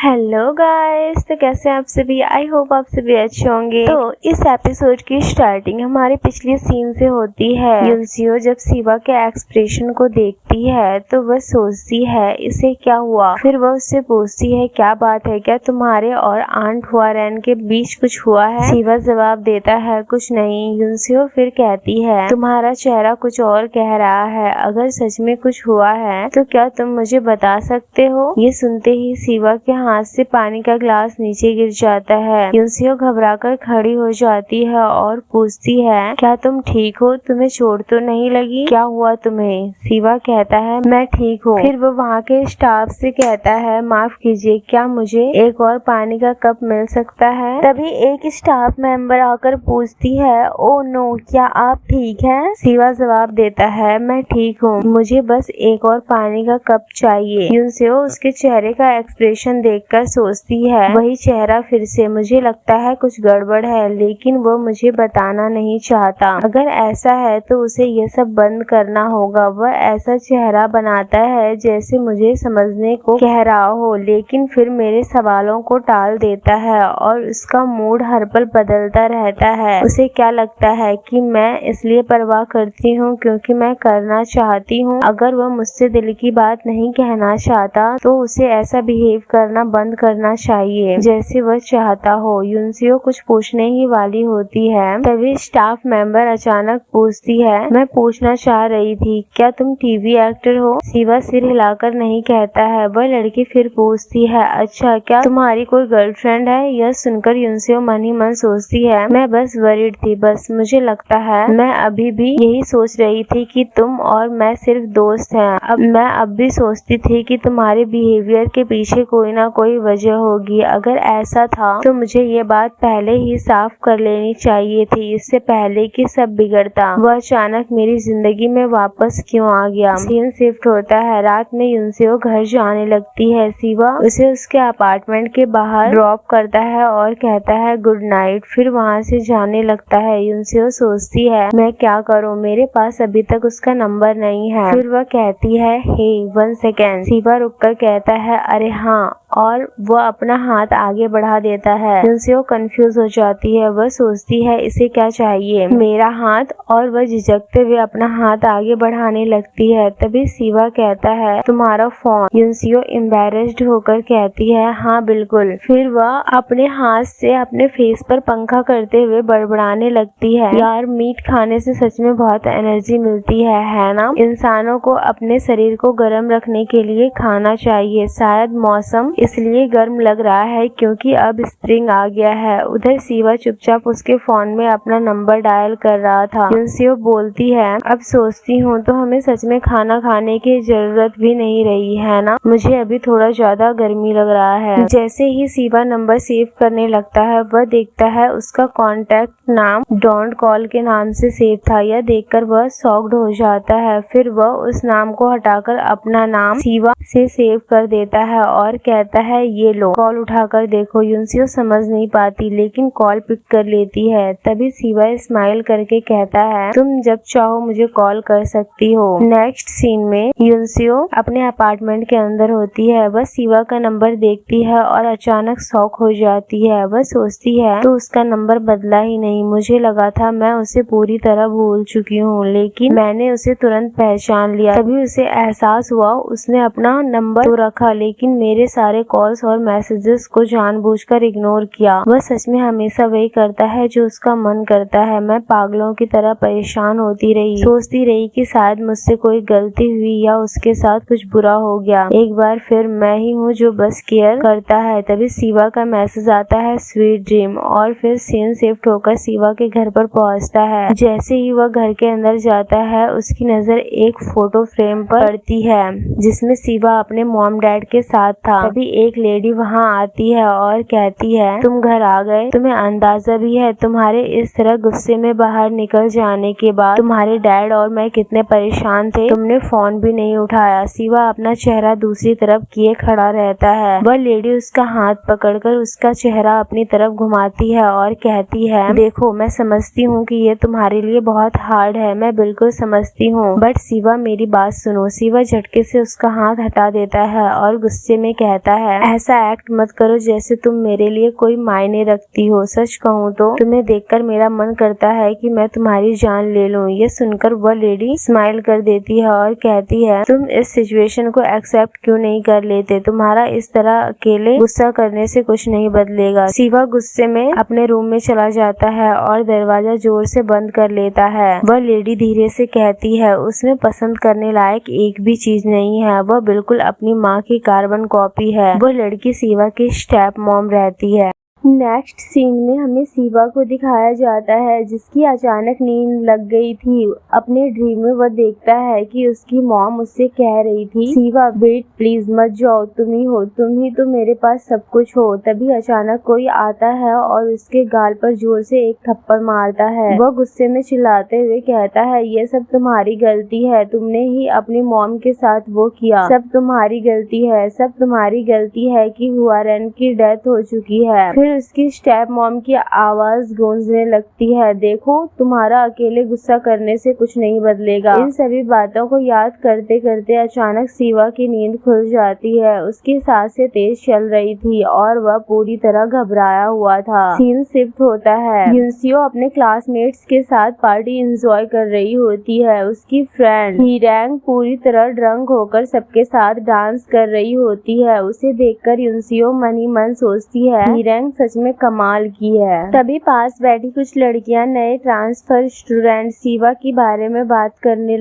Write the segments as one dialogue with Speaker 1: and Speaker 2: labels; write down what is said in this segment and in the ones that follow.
Speaker 1: Hello guys, तो कैसे हैं आप सभी। आई होप आप सभी अच्छे होंगे। तो इस एपिसोड की स्टार्टिंग हमारे पिछले सीन से होती है। युनसियो जब शिवा के एक्सप्रेशन को देखती है तो वह सोचती है इसे क्या हुआ। फिर वह उससे पूछती है क्या बात है, क्या तुम्हारे और आंट हुआरेन के बीच कुछ हुआ है। शिवा जवाब देता है कुछ नहीं। युनसियो फिर कहती है तुम्हारा चेहरा कुछ और कह रहा है, अगर सच में कुछ हुआ है तो क्या तुम मुझे बता सकते हो। ये सुनते ही शिवा के हाथ से पानी का ग्लास नीचे गिर जाता है। युनसियो घबराकर खड़ी हो जाती है और पूछती है क्या तुम ठीक हो, तुम्हें चोट तो नहीं लगी, क्या हुआ तुम्हें। शिवा कहता है मैं ठीक हूँ। फिर वो वहाँ के स्टाफ से कहता है माफ कीजिए, क्या मुझे एक और पानी का कप मिल सकता है। तभी एक स्टाफ मेंबर आकर पूछती है ओ नो, क्या आप ठीक हैं। शिवा जवाब देता है मैं ठीक हूँ, मुझे बस एक और पानी का कप चाहिए। युनसियो उसके चेहरे का एक्सप्रेशन देखकर सोचती है वही चेहरा फिर से, मुझे लगता है कुछ गड़बड़ है, लेकिन वो मुझे बताना नहीं चाहता। अगर ऐसा है तो उसे ये सब बंद करना होगा। वह ऐसा चेहरा बनाता है जैसे मुझे समझने को कह रहा हो, लेकिन फिर मेरे सवालों को टाल देता है और उसका मूड हर पल बदलता रहता है। उसे क्या लगता है कि मैं इसलिए परवाह करती हूँ क्योंकि मैं करना चाहती हूँ। अगर वह मुझसे दिल की बात नहीं कहना चाहता तो उसे ऐसा बिहेव करना बंद करना चाहिए जैसे वह चाहता हो। युनसियो कुछ पूछने ही वाली होती है, तभी स्टाफ मेंबर अचानक पूछती है मैं पूछना चाह रही थी क्या तुम टीवी एक्टर हो। शिवा सिर हिलाकर नहीं कहता है। वह लड़की फिर पूछती है अच्छा, क्या तुम्हारी कोई गर्लफ्रेंड है। यह सुनकर युनसियो मन ही मन सोचती है मैं बस वरीड थी, बस मुझे लगता है मैं अभी भी यही सोच रही थी कि तुम और मैं सिर्फ दोस्त हैं। अब भी सोचती थी कि तुम्हारे बिहेवियर के पीछे कोई ना कोई वजह होगी। अगर ऐसा था तो मुझे ये बात पहले ही साफ कर लेनी चाहिए थी, इससे पहले कि सब बिगड़ता। वह अचानक मेरी जिंदगी में वापस क्यों आ गया। सीन शिफ्ट होता है। रात में युनसियो घर जाने लगती है। शिवा उसे उसके अपार्टमेंट के बाहर ड्रॉप करता है और कहता है गुड नाइट, फिर वहाँ से जाने लगता है। युनसियो सोचती है मैं क्या करूँ, मेरे पास अभी तक उसका नंबर नहीं है। फिर वह कहती है हे 1 सेकेंड। शिवा रुककर कहता है अरे हाँ, और वह अपना हाथ आगे बढ़ा देता है। युनसियो कंफ्यूज हो जाती है। वह सोचती है इसे क्या चाहिए, मेरा हाथ, और वह झिझकते हुए अपना हाथ आगे बढ़ाने लगती है। तभी शिवा कहता है तुम्हारा फोन। युनसियो एम्बैरेस्ड होकर कहती है हाँ बिल्कुल। फिर वह अपने हाथ से अपने फेस पर पंखा करते हुए बड़बड़ाने लगती है यार मीट खाने से सच में बहुत एनर्जी मिलती है ना। इंसानों को अपने शरीर को गर्म रखने के लिए खाना चाहिए। शायद मौसम इसलिए गर्म लग रहा है क्योंकि अब स्प्रिंग आ गया है। उधर शिवा चुपचाप उसके फोन में अपना नंबर डायल कर रहा था। युनसियो बोलती है अब सोचती हूँ तो हमें सच में खाना खाने की जरूरत भी नहीं रही है ना, मुझे अभी थोड़ा ज्यादा गर्मी लग रहा है। जैसे ही शिवा नंबर सेव करने लगता है वह देखता है उसका कॉन्टैक्ट नाम डोंट कॉल के नाम से सेव था। यह देखकर वह शॉक्ड हो जाता है। फिर वह उस नाम को हटाकर अपना नाम शिवा से सेव कर देता है और कहता है ये लो, कॉल उठाकर देखो। युनसियो समझ नहीं पाती लेकिन कॉल पिक कर लेती है। तभी शिवा स्माइल करके कहता है तुम जब चाहो मुझे कॉल कर सकती हो। नेक्स्ट सीन में युनसियो अपने अपार्टमेंट के अंदर होती है। वह शिवा का नंबर देखती है और अचानक शॉक हो जाती है। वह सोचती है तो उसका नंबर बदला ही नहीं, मुझे लगा था मैं उसे पूरी तरह भूल चुकी हूँ, लेकिन मैंने उसे तुरंत पहचान लिया। तभी उसे एहसास हुआ उसने अपना नंबर तो रखा लेकिन मेरे सारे कॉल्स और मैसेजेस को जानबूझकर इग्नोर किया। वह सच में हमेशा वही करता है जो उसका मन करता है। मैं पागलों की तरह परेशान होती रही, सोचती रही कि शायद मुझसे कोई गलती हुई या उसके साथ कुछ बुरा हो गया। एक बार फिर मैं ही हूँ जो बस केयर करता है। तभी शिवा का मैसेज आता है स्वीट ड्रीम, और फिर सीन शिफ्ट होकर शिवा के घर पर पहुँचता है। जैसे ही वह घर के अंदर जाता है उसकी नजर एक फोटो फ्रेम पर पड़ती है जिसमें शिवा अपने मॉम डैड के साथ था। तभी एक लेडी वहाँ आती है और कहती है तुम घर आ गए, तुम्हें अंदाजा भी है तुम्हारे इस तरह गुस्से में बाहर निकल जाने के बाद तुम्हारे डैड और मैं कितने परेशान थे, तुमने फोन भी नहीं उठाया। शिवा अपना चेहरा दूसरी तरफ किए खड़ा रहता है। वह लेडी उसका हाथ पकड़कर उसका चेहरा अपनी तरफ घुमाती है और कहती है देखो मैं समझती हूँ कि ये तुम्हारे लिए बहुत हार्ड है, मैं बिल्कुल समझती हूँ, बट शिवा मेरी बात सुनो। शिवा झटके से उसका हाथ हटा देता है और गुस्से में कहता है है, ऐसा एक्ट मत करो जैसे तुम मेरे लिए कोई मायने रखती हो। सच कहूँ तो तुम्हें देखकर मेरा मन करता है कि मैं तुम्हारी जान ले लूं। ये सुनकर वह लेडी स्माइल कर देती है और कहती है, तुम इस सिचुएशन को एक्सेप्ट क्यों नहीं कर लेते? तुम्हारा इस तरह अकेले गुस्सा करने से कुछ नहीं बदलेगा। शिवा गुस्से में अपने रूम में चला जाता है और दरवाजा जोर से बंद कर लेता है। वह लेडी धीरे से कहती है, उसमें पसंद करने लायक एक भी चीज नहीं है, वह बिल्कुल अपनी माँ की कार्बन कॉपी है। वह लड़की शिवा की स्टेप मॉम रहती है। नेक्स्ट सीन में हमें शिवा को दिखाया जाता है जिसकी अचानक नींद लग गई थी। अपने ड्रीम में वह देखता है कि उसकी मॉम उससे कह रही थी, शिवा वेट प्लीज मत जाओ, तुम ही हो, तुम ही तो मेरे पास सब कुछ हो। तभी अचानक कोई आता है और उसके गाल पर जोर से एक थप्पड़ मारता है। वह गुस्से में चिल्लाते हुए कहता है, ये सब तुम्हारी गलती है, तुमने ही अपनी मॉम के साथ वो किया, सब तुम्हारी गलती है, सब तुम्हारी गलती है कि हुआरेन की डेथ हो चुकी है। फिर उसकी स्टेप मॉम की आवाज गूंजने लगती है, देखो तुम्हारा अकेले गुस्सा करने से कुछ नहीं बदलेगा। इन सभी बातों को याद करते करते अचानक शिवा की नींद खुल जाती है। उसकी सांसें तेज चल रही थी और वह पूरी तरह घबराया हुआ था। सीन शिफ्ट होता है। युनसियो अपने क्लासमेट्स के साथ पार्टी एंजॉय कर रही होती है। उसकी फ्रेंड हीरेंग पूरी तरह ड्रंक होकर सबके साथ डांस कर रही होती है। उसे देखकर युनसियो मन ही मन सोचती है, हीरेंग सच में कमाल की है। तभी पास बैठी कुछ लड़कियां नए ट्रांसफर स्टूडेंट शिवा के बारे में बात करने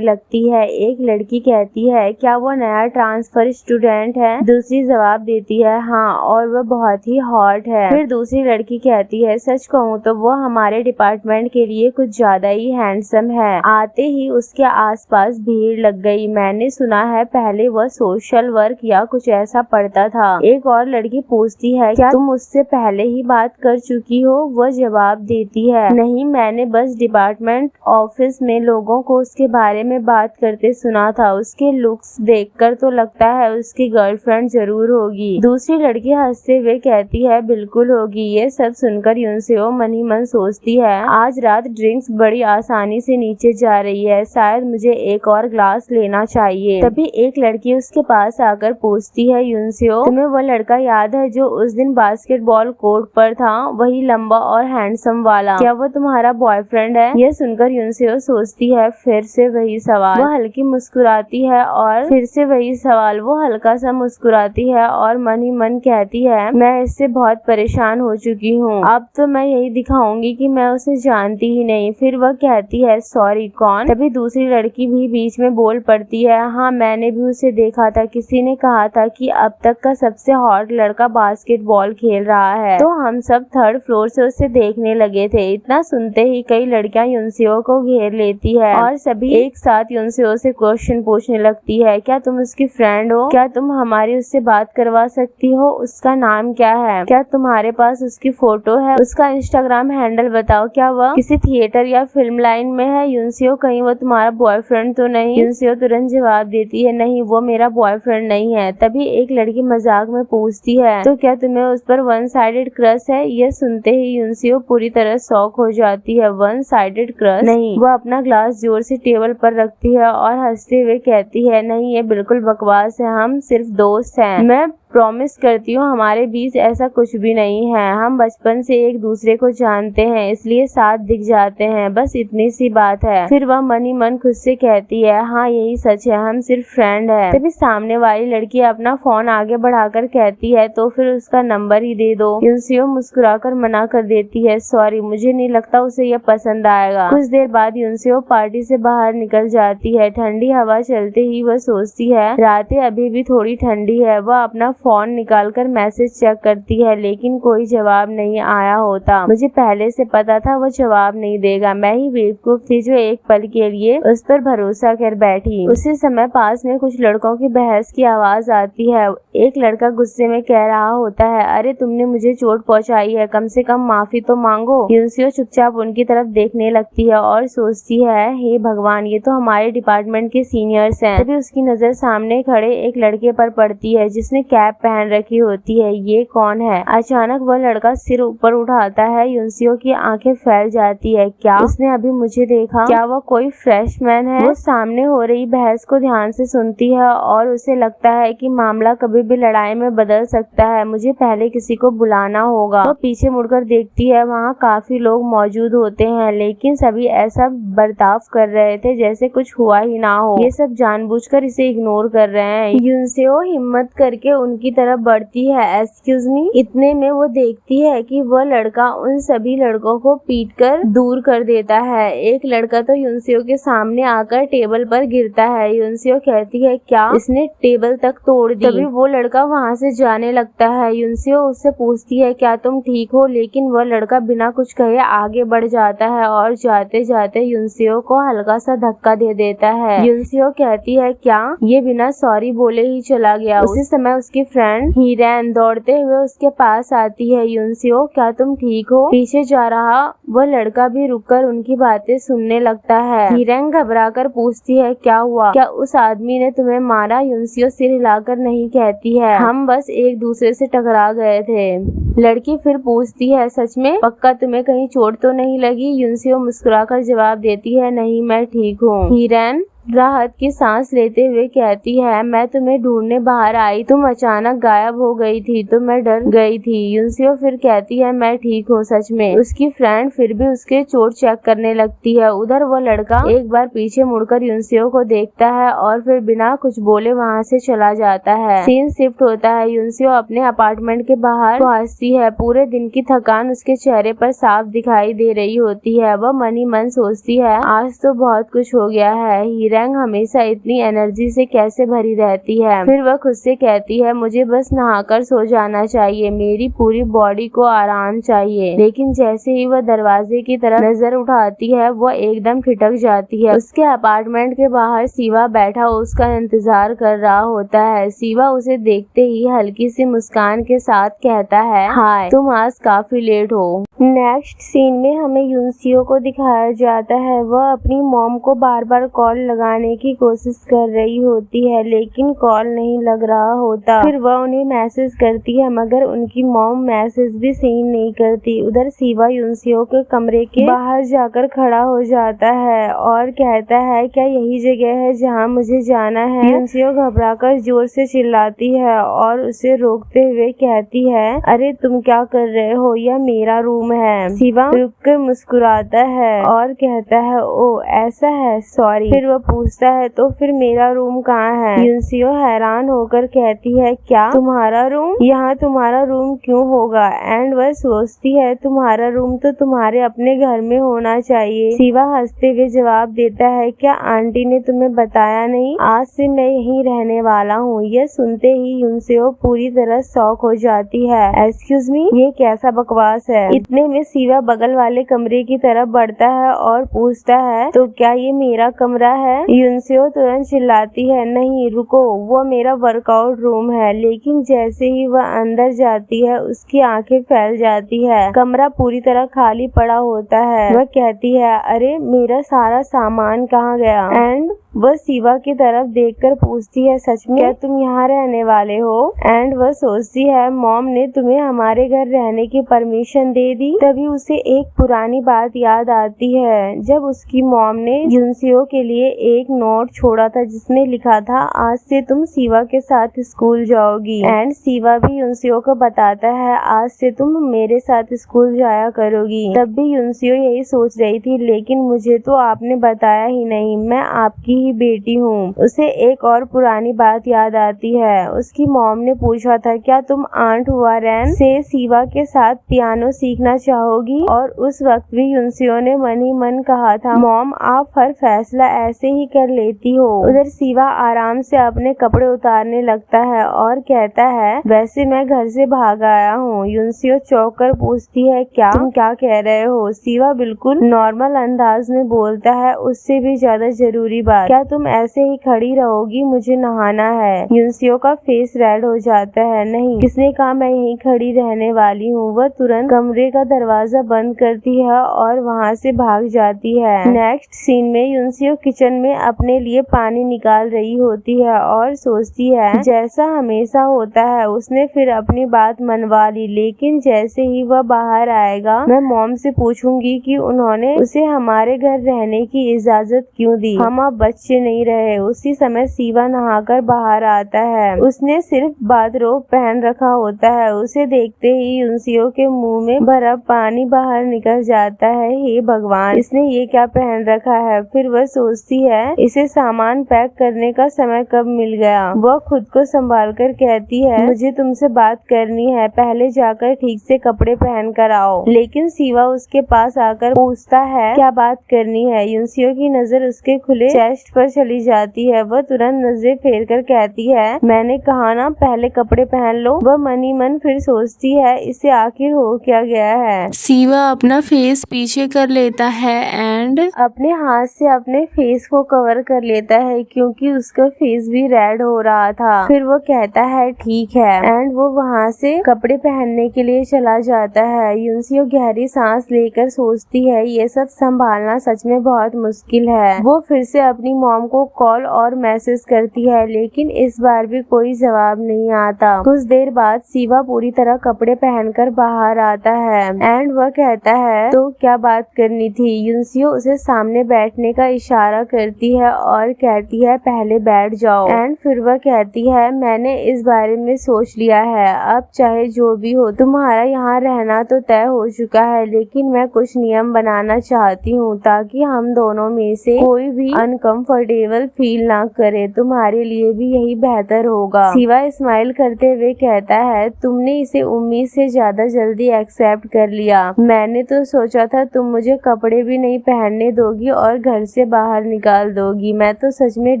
Speaker 1: लगती है। एक लड़की कहती है, क्या वो नया ट्रांसफर स्टूडेंट है? दूसरी जवाब देती है, हाँ, और वह बहुत ही हॉट है। फिर दूसरी लड़की कहती है, सच कहूँ तो वो हमारे डिपार्टमेंट के लिए कुछ ज्यादा ही हैंडसम है। आते ही उसके आसपास भीड़ लग गई। मैंने सुना है पहले वह सोशल वर्क या कुछ ऐसा पढ़ता था। एक और लड़की पूछती है, क्या तुम उससे पहले ही बात कर चुकी हो? वह जवाब देती है, नहीं, मैंने बस डिपार्टमेंट ऑफिस में लोगों को उसके बारे में बात करते सुना था। उसके लुक्स देखकर तो लगता है उसकी गर्लफ्रेंड जरूर होगी। दूसरी लड़की हंसते हुए कहती है, बिल्कुल होगी। ये सब सुनकर युनसियो मन ही मन सोचती है, आज रात ड्रिंक्स बड़ी आसानी से नीचे जा रही है, शायद मुझे एक और ग्लास लेना चाहिए। तभी एक लड़की उसके पास आकर पूछती है, युनसियो, तुम्हें वो लड़का याद है जो उस दिन बास्केटबॉल कोर्ट पर था, वही लंबा और हैंडसम वाला? क्या वो तुम्हारा बॉयफ्रेंड है? यह सुनकर युनसियो सोचती है, फिर से वही सवाल। वह हल्की मुस्कुराती है और फिर से वही सवाल। वो हल्का सा मुस्कुराती है और मन ही मन कहती है, मैं इससे बहुत परेशान हो चुकी हूँ, अब तो मैं यही दिखाऊंगी कि मैं उसे जानती ही नहीं। फिर वह कहती है, सॉरी, कौन? तभी दूसरी लड़की भी बीच में बोल पड़ती है, हाँ, मैंने भी उसे देखा था, किसी ने कहा था कि अब तक का सबसे हॉट लड़का बास्केटबॉल खेल रहा है, तो हम सब थर्ड फ्लोर से उसे देखने लगे थे। इतना सुनते ही कई लड़कियां युनसियो को घेर लेती है और सभी एक साथ युनसियो से क्वेश्चन पूछने लगती है, क्या तुम उसकी फ्रेंड हो? क्या तुम हमारी उससे बात करवा सकती हो? उसका नाम क्या है? क्या तुम्हारे पास उसकी फोटो है? उसका इंस्टाग्राम हैंडल बताओ, क्या वह किसी थिएटर या फिल्म लाइन में है? युनसियो, कहीं वो तुम्हारा बॉयफ्रेंड तो नहीं? युनसियो तुरंत जवाब देती है, नहीं, वो मेरा बॉयफ्रेंड नहीं है। तभी एक लड़की मजाक में पूछती है, तो क्या तुम्हें उस पर वन साइडेड क्रश है? यह सुनते ही युनसियो पूरी तरह शॉक हो जाती है। वन साइडेड क्रश नहीं। वह अपना ग्लास जोर से टेबल पर रखती है और हंसते हुए कहती है, नहीं, ये बिल्कुल बकवास है, हम सिर्फ दोस्त हैं। मैं प्रॉमिस करती हूँ हमारे बीच ऐसा कुछ भी नहीं है, हम बचपन से एक दूसरे को जानते हैं, इसलिए साथ दिख जाते हैं, बस इतनी सी बात है। फिर वह मन ही मन खुद से कहती है, हाँ, यही सच है, हम सिर्फ फ्रेंड हैं। तभी सामने वाली लड़की अपना फोन आगे बढ़ाकर कहती है, तो फिर उसका नंबर ही दे दो। युनसियो मुस्कुराकर मना कर देती है, सॉरी, मुझे नहीं लगता उसे यह पसंद आएगा। कुछ देर बाद युनसियो पार्टी से बाहर निकल जाती है। ठंडी हवा चलते ही वह सोचती है, रातें अभी भी थोड़ी ठंडी है। वह अपना फोन निकालकर मैसेज चेक करती है, लेकिन कोई जवाब नहीं आया होता। मुझे पहले से पता था वो जवाब नहीं देगा, मैं ही बेवकूफ थी जो एक पल के लिए उस पर भरोसा कर बैठी। उसी समय पास में कुछ लड़कों की बहस की आवाज आती है। एक लड़का गुस्से में कह रहा होता है, अरे तुमने मुझे चोट पहुंचाई है, कम से कम माफी तो मांगो। यूनसियो चुपचाप उनकी तरफ देखने लगती है और सोचती है, हे भगवान, ये तो हमारे डिपार्टमेंट के सीनियर्स हैं। तभी उसकी नजर सामने खड़े एक लड़के पर पड़ती है जिसने कैप पहन रखी होती है। ये कौन है? अचानक वह लड़का सिर ऊपर उठाता है। यूनसियो की आंखें फैल जाती है। क्या उसने अभी मुझे देखा? क्या वह कोई फ्रेशमैन है? वो सामने हो रही बहस को ध्यान से सुनती है और उसे लगता है कि मामला कभी भी लड़ाई में बदल सकता है। मुझे पहले किसी को बुलाना होगा। वो पीछे मुड़कर देखती है, वहाँ काफी लोग मौजूद होते हैं, लेकिन सभी ऐसा बर्ताव कर रहे थे जैसे कुछ हुआ ही ना हो। ये सब जानबूझकर इसे इग्नोर कर रहे हैं। यूनसियो हिम्मत करके उनकी तरफ बढ़ती है। Excuse me. इतने में वो देखती है कि वह लड़का उन सभी लड़कों को पीटकर दूर कर देता है। एक लड़का तो यूनसियो के सामने आकर टेबल पर गिरता है। यूनसियो कहती है, क्या इसने टेबल तक तोड़ दी? तभी वो लड़का वहाँ से जाने लगता है। यूनसियो उससे पूछती है, क्या तुम ठीक हो? लेकिन वह लड़का बिना कुछ कहे आगे बढ़ जाता है और जाते जाते यूनसियो को हल्का सा धक्का दे देता है। यूनसियो कहती है, क्या? ये बिना सॉरी बोले ही चला गया। उसी समय उसकी फ्रेंड हीरेन दौड़ते हुए उसके पास आती है। यूनसियो, क्या तुम ठीक हो? पीछे जा रहा वह लड़का भी रुककर उनकी बातें सुनने लगता है। हीरेन घबराकर पूछती है, क्या हुआ? क्या उस आदमी ने तुम्हें मारा? यूनसियो सिर हिलाकर नहीं कहती है, हम बस एक दूसरे से टकरा गए थे। लड़की फिर पूछती है, सच में? पक्का तुम्हें कहीं चोट तो नहीं लगी? यूनसियो मुस्कुराकर जवाब देती है, नहीं, मैं ठीक हूँ। हीरेन राहत की सांस लेते हुए कहती है, मैं तुम्हें ढूंढने बाहर आई, तुम अचानक गायब हो गई थी तो मैं डर गई थी। यूनसियो फिर कहती है, मैं ठीक हूँ सच में। उसकी फ्रेंड फिर भी उसके चोट चेक करने लगती है। उधर वो लड़का एक बार पीछे मुड़कर यूनसियो को देखता है और फिर बिना कुछ बोले वहाँ से चला जाता है। सीन शिफ्ट होता है। यूनसियो अपने अपार्टमेंट के बाहर पहुँचती है। पूरे दिन की थकान उसके चेहरे पर साफ दिखाई दे रही होती है। वह मन ही मन सोचती है, आज तो बहुत कुछ हो गया है। हीरेन हमेशा इतनी एनर्जी से कैसे भरी रहती है। फिर वह खुद से कहती है, मुझे बस नहाकर सो जाना चाहिए, मेरी पूरी बॉडी को आराम चाहिए। लेकिन जैसे ही वह दरवाजे की तरफ नजर उठाती है, वह एकदम खिटक जाती है। उसके अपार्टमेंट के बाहर शिवा बैठा उसका इंतजार कर रहा होता है। शिवा उसे देखते ही हल्की सी मुस्कान के साथ कहता है, हाय, तुम आज काफी लेट हो। नेक्स्ट सीन में हमें यूनसियो को दिखाया जाता है। वह अपनी मॉम को बार बार कॉल लगाने की कोशिश कर रही होती है, लेकिन कॉल नहीं लग रहा होता। फिर वह उन्हें मैसेज करती है, मगर उनकी मॉम मैसेज भी सीन नहीं करती। उधर शिवा यूनसियो के कमरे के बाहर जाकर खड़ा हो जाता है और कहता है, क्या यही जगह है जहाँ मुझे जाना है? यूनसियो घबराकर जोर से चिल्लाती है और उसे रोकते हुए कहती है, अरे तुम क्या कर रहे हो? यह मेरा रूम है। शिवा रुककर मुस्कुराता है और कहता है, ओ ऐसा है, सॉरी। फिर वह पूछता है, तो फिर मेरा रूम कहाँ है? यूनसियो हैरान होकर कहती है, क्या तुम्हारा रूम? यहाँ तुम्हारा रूम क्यों होगा? एंड वह सोचती है, तुम्हारा रूम तो तुम्हारे अपने घर में होना चाहिए। शिवा हंसते हुए जवाब देता है, क्या आंटी ने तुम्हें बताया नहीं? आज से मैं यहीं रहने वाला हूँ। यह सुनते ही यूनसियो पूरी तरह शॉक हो जाती है। एक्सक्यूज मी, ये कैसा बकवास है? इतने में शिवा बगल वाले कमरे की तरफ बढ़ता है और पूछता है, तो क्या ये मेरा कमरा है? यूनसियो तुरंत चिल्लाती है, नहीं रुको, वो मेरा वर्कआउट रूम है। लेकिन जैसे ही वह अंदर जाती है, उसकी आंखें फैल जाती है। कमरा पूरी तरह खाली पड़ा होता है। वह कहती है, अरे मेरा सारा सामान कहाँ गया? एंड वह शिवा की तरफ देखकर पूछती है, सच में क्या तुम यहाँ रहने वाले हो? एंड वह सोचती है, मॉम ने तुम्हें हमारे घर रहने की परमिशन दे दी। तभी उसे एक पुरानी बात याद आती है, जब उसकी मॉम ने यूनसियो के लिए एक नोट छोड़ा था जिसमें लिखा था, आज से तुम शिवा के साथ स्कूल जाओगी। एंड शिवा भी यूनसियो को बताता है, आज से तुम मेरे साथ स्कूल जाया करोगी। तब भी यूनसियो यही सोच रही थी, लेकिन मुझे तो आपने बताया ही नहीं, मैं आपकी ही बेटी हूँ। उसे एक और पुरानी बात याद आती है। उसकी मॉम ने पूछा था, क्या तुम आंट वारेन से शिवा के साथ पियानो सीखना चाहोगी? और उस वक्त भी यूनसियो ने मन ही मन कहा था, मॉम आप हर फैसला ऐसे ही कर लेती हो। उधर शिवा आराम से अपने कपड़े उतारने लगता है और कहता है, वैसे मैं घर से भाग आया हूँ। यूनसियो चौंक कर पूछती है, क्या तुम क्या कह रहे हो? शिवा बिल्कुल नॉर्मल अंदाज में बोलता है, उससे भी ज्यादा जरूरी बात, क्या तुम ऐसे ही खड़ी रहोगी? मुझे नहाना है। युनसियो का फेस रेड हो जाता है। नहीं, किसने कहा मैं यहीं खड़ी रहने वाली हूँ। वह तुरंत कमरे का दरवाजा बंद करती है और वहाँ से भाग जाती है। नेक्स्ट सीन में युनसियो किचन में अपने लिए पानी निकाल रही होती है और सोचती है जैसा हमेशा होता है उसने फिर अपनी बात मनवा ली, लेकिन जैसे ही वह बाहर आएगा मैं मॉम से पूछूंगी कि उन्होंने उसे हमारे घर रहने की इजाजत क्यों दी। हम अब बच्चे नहीं रहे। उसी समय सीवा नहाकर बाहर आता है। उसने सिर्फ बाथरोब पहन रखा होता है। उसे देखते ही युनसियो के मुंह में भरा पानी बाहर निकल जाता है। हे भगवान, इसने ये क्या पहन रखा है। फिर वह सोचती है इसे सामान पैक करने का समय कब मिल गया। वह खुद को संभाल कर कहती है मुझे तुमसे बात करनी है, पहले जाकर ठीक से कपड़े पहन कर आओ। लेकिन सीवा उसके पास आकर पूछता है क्या बात करनी है। युनसियो की नजर उसके खुले चेस्ट पर चली जाती है। वह तुरंत नजरें फेर कर कहती है मैंने कहा ना पहले कपड़े पहन लो। वह मनी मन फिर सोचती है इसे आखिर हो क्या गया है।
Speaker 2: सीवा अपना फेस पीछे कर लेता है एंड
Speaker 1: अपने हाथ से अपने फेस को कवर कर लेता है क्योंकि उसका फेस भी रेड हो रहा था। फिर वो कहता है ठीक है एंड वो वहाँ से कपड़े पहनने के लिए चला जाता है। युनसियो गहरी सांस लेकर सोचती है ये सब संभालना सच में बहुत मुश्किल है। वो फिर से अपनी मॉम को कॉल और मैसेज करती है लेकिन इस बार भी कोई जवाब नहीं आता। कुछ देर बाद सीवा पूरी तरह कपड़े पहनकर बाहर आता है एंड वह कहता है तो क्या बात करनी थी। युनसियो उसे सामने बैठने का इशारा करती है और कहती है पहले बैठ जाओ एंड फिर वह कहती है मैंने इस बारे में सोच लिया है। अब चाहे जो भी हो तुम्हारा यहाँ रहना तो तय हो चुका है, लेकिन मैं कुछ नियम बनाना चाहती हूँ ताकि हम दोनों में से कोई भी अनकंफर्टेबल फील ना करे। तुम्हारे लिए भी यही बेहतर होगा। सीवा स्माइल करते हुए कहता है तुमने इसे उम्मीद से ज्यादा जल्दी एक्सेप्ट कर लिया। मैंने तो सोचा था तुम मुझे कपड़े भी नहीं पहनने दोगी और घर से बाहर निकाल दोगी। मैं तो सच में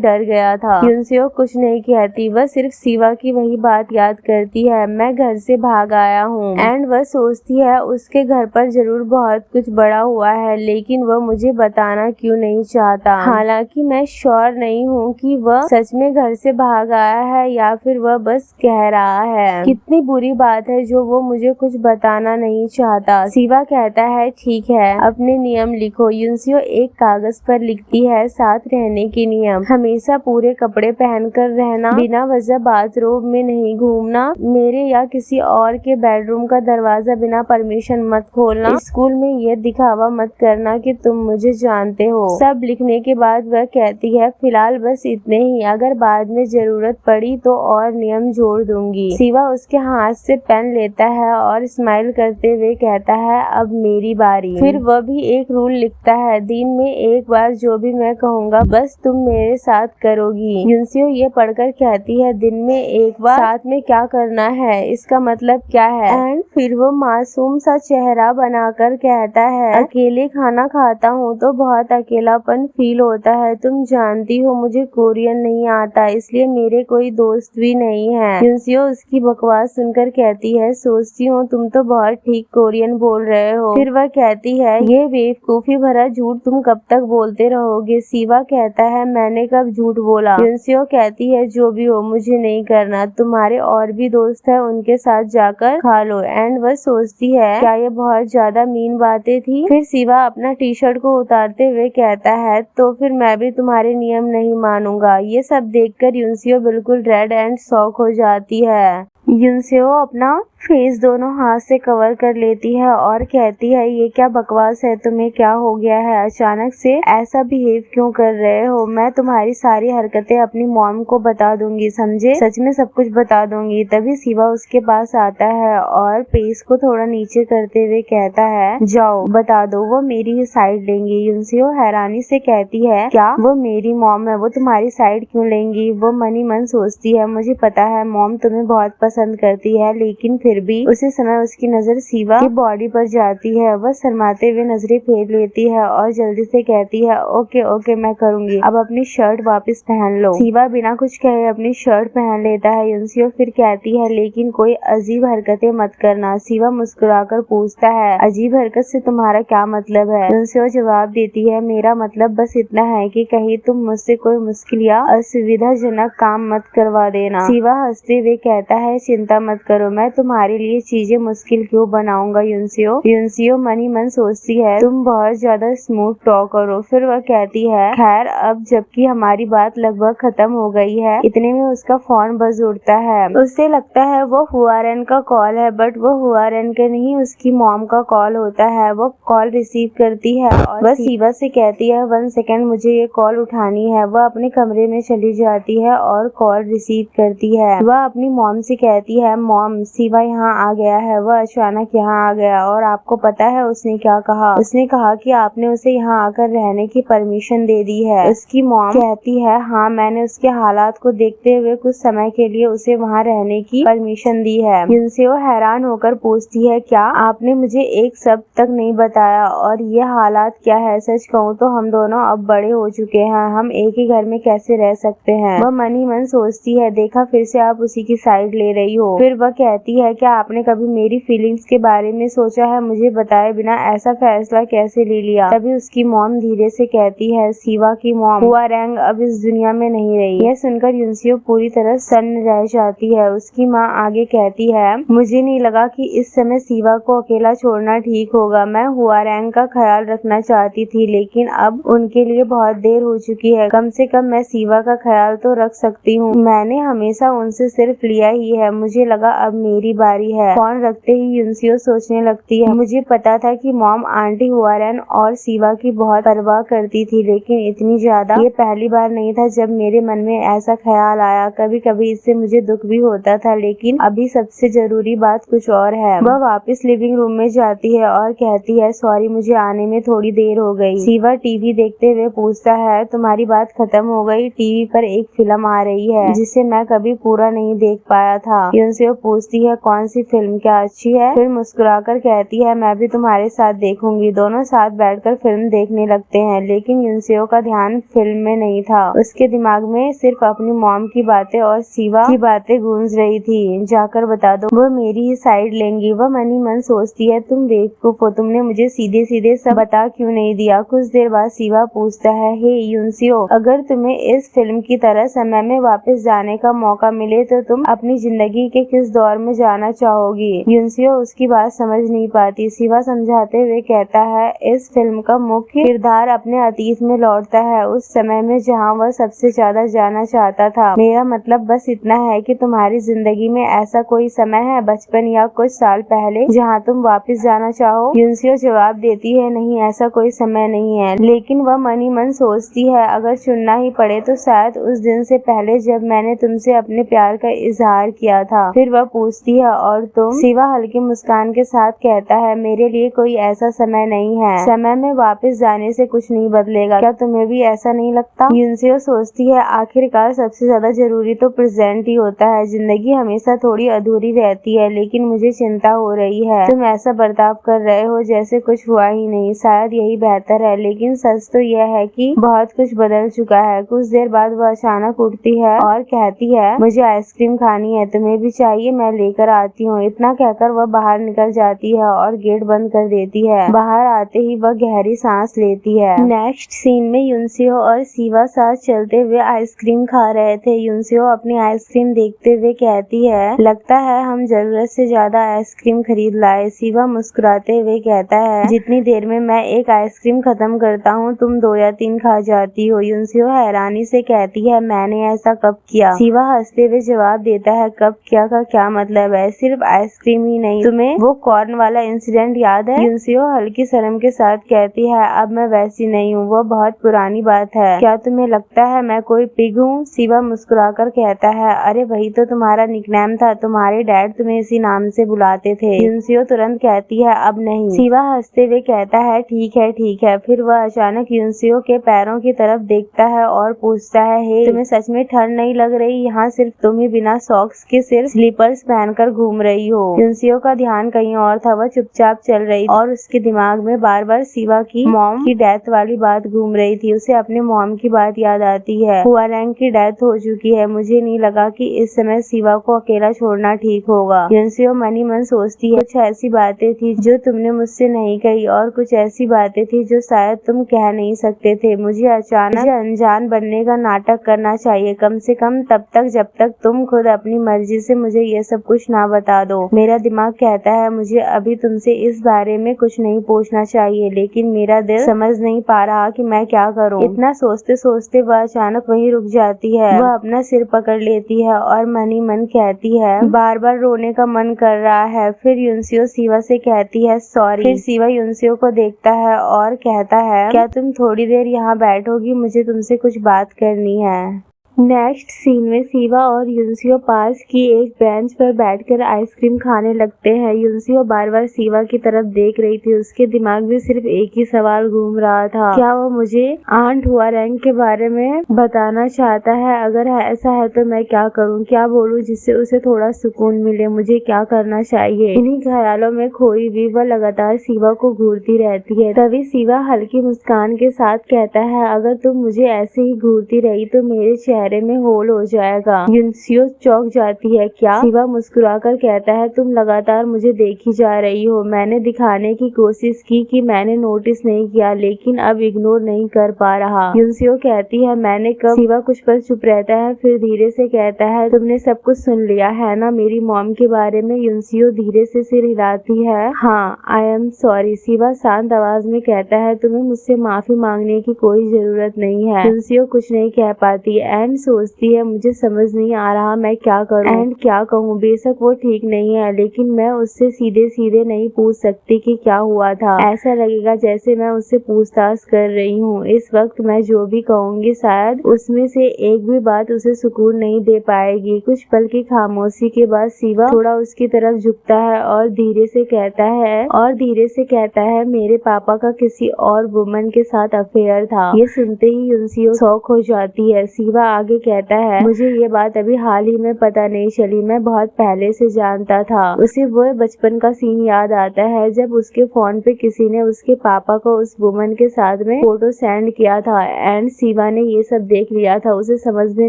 Speaker 1: डर गया था। युनसियो कुछ नहीं कहती, वह सिर्फ सीवा की वही बात याद करती है मैं घर से भाग आया हूँ एंड वह सोचती है उसके घर पर जरूर बहुत कुछ बड़ा हुआ है, लेकिन वह मुझे बताना क्यों नहीं चाहता। हालांकि मैं श्योर नहीं हूँ कि वह सच में घर से भाग आया है या फिर वह बस कह रहा है। कितनी बुरी बात है जो वो मुझे कुछ बताना नहीं चाहता। सीवा कहता है ठीक है अपने नियम लिखो। युनसियो एक कागज पर लिखती है साथ रहने के नियम, हमेशा पूरे कपड़े पहनकर रहना, बिना वजह बाथरूम में नहीं घूमना, मेरे या किसी और के बेडरूम का दरवाजा बिना परमिशन मत खोलना, स्कूल में ये दिखावा मत करना कि तुम मुझे जानते हो। सब लिखने के बाद वह कहती है फिलहाल बस इतने ही, अगर बाद में जरूरत पड़ी तो और नियम जोड़ दूंगी। सीवा उसके हाथ से पेन लेता है और स्माइल करते हुए कहता है अब मेरी बारी। फिर वह भी एक रूल लिखता है दिन में एक बार जो भी मैं कहूँगा बस तुम मेरे साथ करोगी। युनसियो ये पढ़कर कहती है दिन में एक बार साथ में क्या करना है, इसका मतलब क्या है। एंड फिर वो मासूम सा चेहरा बनाकर कहता है अकेले खाना खाता हूँ तो बहुत अकेलापन फील होता है। तुम जानती हो मुझे कोरियन नहीं आता इसलिए मेरे कोई दोस्त भी नहीं है। युनसियो उसकी बकवास सुनकर कहती है सोचती हूँ तुम तो बहुत ठीक कोरियन बोल रहे हो। फिर वह कहती है ये बेवकूफी भरा झूठ तुम कब तक बोलते रहोगे। सीवा कहता है मैंने कब झूठ बोला। युनसियो कहती है जो भी हो मुझे नहीं करना, तुम्हारे और भी दोस्त है उनके साथ जाकर खा लो। एंड वह सोचती है क्या ये बहुत ज्यादा मीन बातें थी। फिर सीवा अपना टी शर्ट को उतारते हुए कहता है तो फिर मैं भी तुम्हारे नियम नहीं मानूंगा। ये सब देखकर युनसियो बिल्कुल रेड एंड शॉक हो जाती है। युनसियो अपना फेस दोनों हाथ से कवर कर लेती है और कहती है ये क्या बकवास है, तुम्हें क्या हो गया है, अचानक से ऐसा बिहेव क्यों कर रहे हो। मैं तुम्हारी सारी हरकतें अपनी मॉम को बता दूंगी, समझे, सच में सब कुछ बता दूंगी। तभी सीवा उसके पास आता है और पेस को थोड़ा नीचे करते हुए कहता है जाओ बता दो, वो मेरी ही साइड लेंगी। युनसियो हैरानी से कहती है क्या वो मेरी मॉम है, वो तुम्हारी साइड क्यों लेंगी। वो मनी मन सोचती है मुझे पता है मॉम तुम्हें बहुत पसंद करती है, लेकिन फिर भी उसी समय उसकी नजर सीवा की बॉडी पर जाती है। वह शर्माते हुए नजरें फेर लेती है और जल्दी से कहती है, ओके ओके मैं करूंगी, अब अपनी शर्ट वापस पहन लो। सीवा बिना कुछ कहे अपनी शर्ट पहन लेता है। युनसियो फिर कहती है, लेकिन कोई अजीब हरकतें मत करना। सीवा मुस्कुराकर पूछता है, अजीब हरकत से तुम्हारा क्या मतलब है? युनसियो जवाब देती है, मेरा मतलब बस इतना है कि कहीं तुम मुझसे कोई मुश्किल या असुविधाजनक काम मत करवा देना। सीवा हंसते हुए कहता है, चिंता मत करो, मैं तुम्हारे लिए चीजें मुश्किल क्यों बनाऊंगा युनसियो। युनसियो मन ही मन सोचती है, तुम बहुत ज्यादा स्मूथ टॉक करो। फिर वह कहती है, खैर अब जबकि हमारी बात लगभग खत्म हो गई है, इतने में उसका फोन बज उठता है। उससे लगता है वो हुआरेन का कॉल है, बट वो हुआरेन का नहीं, उसकी मॉम का कॉल होता है। वो कॉल रिसीव करती है और वह सीवा से कहती है, 1 सेकेंड मुझे ये कॉल उठानी है। वह अपने कमरे में चली जाती है और कॉल रिसीव करती है। वह अपनी मॉम से कहती है, मॉम सीवा यहाँ आ गया है, वह अचानक यहाँ आ गया और आपको पता है उसने क्या कहा? उसने कहा कि आपने उसे यहाँ आकर रहने की परमिशन दे दी है। उसकी मॉम कहती है, हाँ मैंने उसके हालात को देखते हुए कुछ समय के लिए उसे वहाँ रहने की परमिशन दी है। युनसियो हैरान होकर पूछती है, क्या आपने मुझे एक शब्द तक नहीं बताया? और ये हालात क्या है? सच कहूँ तो हम दोनों अब बड़े हो चुके हैं, हम एक ही घर में कैसे रह सकते हैं? वह मन ही मन सोचती है, देखा फिर से आप उसी की साइड ले रही हो। फिर वह कहती है, क्या आपने कभी मेरी फीलिंग्स के बारे में सोचा है? मुझे बताए बिना ऐसा फैसला कैसे ले लिया? तभी उसकी मॉम धीरे से कहती है, सीवा की मॉम हुआरेंग अब इस दुनिया में नहीं रही। यह सुनकर युनसियो पूरी तरह सन्न रह जाती है। उसकी माँ आगे कहती है, मुझे नहीं लगा कि इस समय सीवा को अकेला छोड़ना ठीक होगा। मैं हुआरेंग का ख्याल रखना चाहती थी, लेकिन अब उनके लिए बहुत देर हो चुकी है। कम से कम मैं सीवा का ख्याल तो रख सकती हूँ। मैंने हमेशा उनसे सिर्फ लिया ही है, मुझे लगा अब मेरी बारी है। फोन रखते ही युनसियो सोचने लगती है, मुझे पता था कि मॉम आंटी हुआरेन और सीवा की बहुत परवाह करती थी, लेकिन इतनी ज्यादा ये पहली बार नहीं था जब मेरे मन में ऐसा ख्याल आया। कभी कभी इससे मुझे दुख भी होता था, लेकिन अभी सबसे जरूरी बात कुछ और है। वह वापस लिविंग रूम में जाती है और कहती है, सॉरी मुझे आने में थोड़ी देर हो गई। सीवा टीवी देखते हुए पूछता है, तुम्हारी बात खत्म हो गई? टीवी पर एक फिल्म आ रही है जिसे मैं कभी पूरा नहीं देख पाया था। युनसियो पूछती है, कौन सी फिल्म, क्या अच्छी है? फिर मुस्कुराकर कहती है, मैं भी तुम्हारे साथ देखूंगी। दोनों साथ बैठकर फिल्म देखने लगते हैं, लेकिन युनसियो का ध्यान फिल्म में नहीं था। उसके दिमाग में सिर्फ अपनी मॉम की बातें और सीवा की बातें गूंज रही थी। जाकर बता दो, वो मेरी ही साइड लेंगी। वह मन ही मन सोचती है, तुम बेवकूफ हो, तुमने मुझे सीधे सीधे सब बता क्यों नहीं दिया? कुछ देर बाद सीवा पूछता है, हे युनसियो, अगर तुम्हें इस फिल्म की तरह समय में वापस जाने का मौका मिले तो तुम अपनी जिंदगी के किस दौर में जाना चाहोगी? युनसियो उसकी बात समझ नहीं पाती। सीवा समझाते हुए कहता है, इस फिल्म का मुख्य किरदार अपने अतीत में लौटता है, उस समय में जहाँ वह सबसे ज्यादा जाना चाहता था। मेरा मतलब बस इतना है कि तुम्हारी जिंदगी में ऐसा कोई समय है, बचपन या कुछ साल पहले, जहाँ तुम वापस जाना चाहो? युनसियो जवाब देती है, नहीं ऐसा कोई समय नहीं है, लेकिन वह मन ही मन सोचती है, अगर चुनना ही पड़े तो शायद उस दिन से पहले जब मैंने तुमसे अपने प्यार का इजहार किया था। फिर वह पूछती है, और तुम? सीवा हल्की मुस्कान के साथ कहता है, मेरे लिए कोई ऐसा समय नहीं है, समय में वापस जाने से कुछ नहीं बदलेगा। क्या तुम्हें भी ऐसा नहीं लगता? युनसियो सोचती है, आखिरकार सबसे ज्यादा जरूरी तो प्रेजेंट ही होता है। जिंदगी हमेशा थोड़ी अधूरी रहती है, लेकिन मुझे चिंता हो रही है, तुम ऐसा बर्ताव कर रहे हो जैसे कुछ हुआ ही नहीं। शायद यही बेहतर है, लेकिन सच तो यह है कि बहुत कुछ बदल चुका है। कुछ देर बाद वह अचानक उठती है और कहती है, मुझे आइसक्रीम खानी है, तुम्हें भी चाहिए? मैं लेकर आती हूँ। इतना कहकर वह बाहर निकल जाती है और गेट बंद कर देती है। बाहर आते ही वह गहरी सांस लेती है। नेक्स्ट सीन में युनसियो और सीवा साथ चलते हुए आइसक्रीम खा रहे थे। युनसियो अपनी आइसक्रीम देखते हुए कहती है, लगता है हम जरूरत से ज्यादा आइसक्रीम खरीद लाए। सीवा मुस्कुराते हुए कहता है, जितनी देर में मैं एक आइसक्रीम खत्म करता हूँ तुम 2 या 3 खा जाती हो। युनसियो हैरानी से कहती है, मैंने ऐसा कब किया? सीवा हंसते हुए जवाब देता है, कब किया का क्या मतलब है? सिर्फ आइसक्रीम ही नहीं, तुम्हें वो कॉर्न वाला इंसिडेंट याद है? युनसियो हल्की शर्म के साथ कहती है, अब मैं वैसी नहीं हूँ, वो बहुत पुरानी बात है। क्या तुम्हें लगता है मैं कोई पिग हूँ? सीवा मुस्कुराकर कहता है, अरे वही तो तुम्हारा निकनेम था, तुम्हारे डैड तुम्हें इसी नाम से बुलाते थे। युनसियो तुरंत कहती है, अब नहीं। सीवा हंसते हुए कहता है, ठीक है ठीक है। फिर वह अचानक युनसियो के पैरों की तरफ देखता है और पूछता है, हे तुम्हें सच में ठंड नहीं लग रही? यहाँ सिर्फ तुम ही बिना सॉक्स के सिर्फ स्लीपर्स पहनकर घूम रही हो। युनसियो का ध्यान कहीं और था, वह चुपचाप चल रही और उसके दिमाग में बार बार शिवा की मॉम की डेथ वाली बात घूम रही थी। उसे अपने मॉम की बात याद आती है। हुआरैंग की डेथ हो चुकी है, मुझे नहीं लगा कि इस समय शिवा को अकेला छोड़ना ठीक होगा। युनसियो मन ही मन सोचती है, कुछ ऐसी बातें थी जो तुमने मुझसे नहीं कही और कुछ ऐसी बातें थी जो शायद तुम कह नहीं सकते थे। मुझे अचानक अनजान बनने का नाटक करना चाहिए, कम से कम तब तक जब तक तुम खुद अपनी मर्जी से मुझे ये सब कुछ ना बता दो। मेरा दिमाग कहता है मुझे अभी तुमसे इस बारे में कुछ नहीं पूछना चाहिए, लेकिन मेरा दिल समझ नहीं पा रहा कि मैं क्या करूं। इतना सोचते सोचते वह अचानक वहीं रुक जाती है। वह अपना सिर पकड़ लेती है और मन ही मन कहती है बार बार रोने का मन कर रहा है। फिर युनसियो शिवा से कहती है सॉरी। फिर शिवा युनसियो को देखता है और कहता है क्या तुम थोड़ी देर यहाँ बैठोगी, मुझे तुमसे कुछ बात करनी है। नेक्स्ट सीन में शिवा और युनसियो पास की एक बेंच पर बैठकर आइसक्रीम खाने लगते हैं। युनसियो बार बार शिवा की तरफ देख रही थी, उसके दिमाग में सिर्फ एक ही सवाल घूम रहा था, क्या वो मुझे आंट हुआरैंग के बारे में बताना चाहता है? अगर ऐसा है तो मैं क्या करूं, क्या बोलूं जिससे उसे थोड़ा सुकून मिले, मुझे क्या करना चाहिए? इन्हीं ख्यालों में खोई हुई वह लगातार शिवा को घूरती रहती है। तभी शिवा हल्की मुस्कान के साथ कहता है अगर तुम मुझे ऐसे ही घूरती रही तो मेरे चेहरे में होल हो जाएगा। युनसियो चौंक जाती है, क्या? शिवा मुस्कुराकर कहता है तुम लगातार मुझे देखी जा रही हो। मैंने दिखाने की कोशिश की कि मैंने नोटिस नहीं किया, लेकिन अब इग्नोर नहीं कर पा रहा। युनसियो कहती है मैंने कब? शिवा कुछ पल चुप रहता है, फिर धीरे से कहता है तुमने सब कुछ सुन लिया है ना मेरी मॉम के बारे में? युनसियो धीरे से सिर हिलाती है, हाँ। I am sorry. शिवा शांत आवाज में कहता है तुम्हें मुझसे माफी मांगने की कोई जरूरत नहीं है। युनसियो कुछ नहीं कह पाती एंड सोचती है मुझे समझ नहीं आ रहा मैं क्या करूं एंड क्या कहूं। बेशक वो ठीक नहीं है, लेकिन मैं उससे सीधे सीधे नहीं पूछ सकती कि क्या हुआ था। ऐसा लगेगा जैसे मैं उससे पूछताछ कर रही हूँ। इस वक्त मैं जो भी कहूँगी शायद उसमें से एक भी बात उसे सुकून नहीं दे पाएगी। कुछ पल की खामोशी के बाद शिवा थोड़ा उसकी तरफ झुकता है और धीरे से कहता है मेरे पापा का किसी और वुमन के साथ अफेयर था। ये सुनते ही युनसियो शॉक हो जाती है। शिवा आगे कहता है मुझे ये बात अभी हाल ही में पता नहीं चली, मैं बहुत पहले से जानता था। उसे वो बचपन का सीन याद आता है जब उसके फोन पे किसी ने उसके पापा को उस वुमन के साथ में फोटो सेंड किया था एंड शिवा ने ये सब देख लिया था। उसे समझ में